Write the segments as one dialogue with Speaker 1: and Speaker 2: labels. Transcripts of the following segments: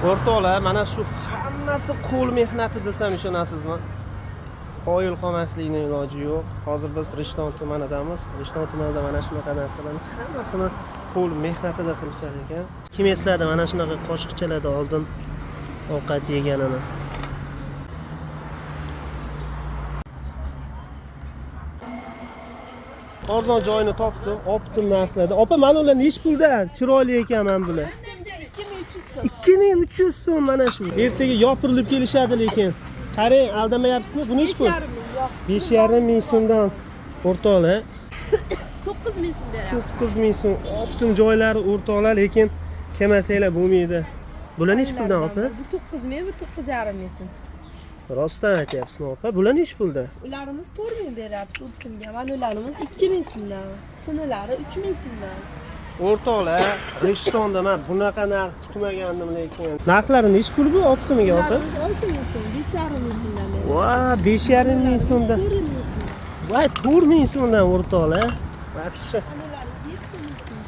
Speaker 1: O'rtoqlar, mana shu hammasi qo'l mehnati desam ishonasizmi? Qoyil qolmaslikning iloji yo'q. Hozir biz Rishton tumanidamiz. Rishton tumanida mana shunaqa narsalarni hammasini qo'l mehnatida qilishar ekan. Kim esladi mana shunaqa qoshiqchalarda oldin ovqat yeganini? Arzon joyini topdim, optim narxlarda. Opa, mana ular nechi puldan? Chiroyli ekan mana bular. 2300 so'm mana shu. Ertaga yopirilib kelishadi lekin. Qarang, aldamayapsizmi? Bu nechi pul? 5,5 ming so'mdan o'rtoqlar.
Speaker 2: 9000 so'm beradi.
Speaker 1: 9000 so'm. Optim joylari o'rtoqlar, lekin kelmasanglar bo'lmaydi. Bular nechi puldan opa?
Speaker 2: Bu 9000, bu 9,5 ming so'm.
Speaker 1: Rostdan aytyapsizmi opa? Bular nechi pulda?
Speaker 2: Ularimiz 4000 beryapsiz optimga. Mana ularimiz 2000 so'mdan. Chinilari 3000 so'mdan.
Speaker 1: O'rtoqlar, Rishtonda men bunaqa narx kutmagandim lekin. Narxlari nechi pul bu optimiga opa?
Speaker 2: 6000 so'm, 5,5 ming so'mdan beradi.
Speaker 1: Va, 5,5 ming so'mdan.
Speaker 2: 4000 so'm.
Speaker 1: Voy, 4000 so'mdan o'rtoqlar. Vapsha.
Speaker 2: Ularimiz 7000 so'm.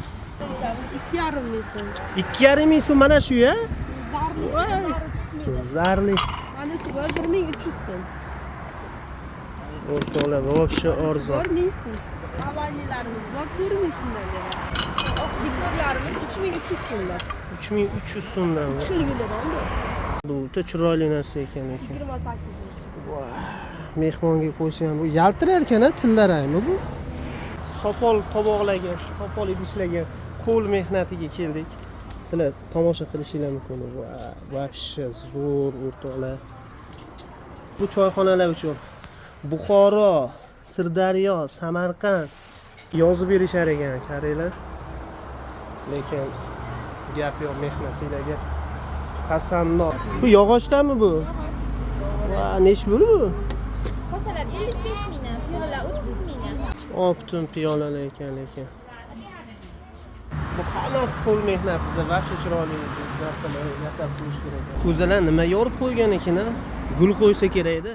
Speaker 2: Ularimiz 2,5 ming so'm.
Speaker 1: 2,5 ming so'm mana shu ya?
Speaker 2: Zarli chiqmaydi.
Speaker 1: Zarli.
Speaker 2: Manasi bor 1300 so'm.
Speaker 1: O'rtoqlar, vapsha arzon.
Speaker 2: 4000 so'm. Avvalgilarimiz bor 4000 so'mdan beradi. Dikorlarimiz 3300 so'mdan.
Speaker 1: 3300 so'mdan.
Speaker 2: Xilgilardan
Speaker 1: Bu o'ta chiroyli narsa ekan lekin.
Speaker 2: 28 so'm.
Speaker 1: Voy, mehmonga qo'ysa ham bu yaltirar ekan-a, tillaraymi bu? Sopol tovoqlarga, sopol idishlarga qo'l mehnatiga keldik. Sizlar tomosha qilishinglar mumkin. Voy, vapsha zo'r o'rtoqlar. Bu choyxonalar uchun Buxoro, Sirdaryo, Samarqand yozib berishar ekan, qaranglar. Lekin gap yo'q mehnatinglarga. Qasamnoq. Bu yog'ochdanmi bu? Va, nechi pul bu?
Speaker 2: Kosalar 55 mingdan, piyolalar 30 mingdan.
Speaker 1: Optim piyolalar ekan lekin. Bu hammasi qo'l mehnatida vaqti chiroyli narsalar yasab qo'yish kerak. Ko'zalar nima yorib qo'ygan ekan-a? Gul qo'ysa kerak-da.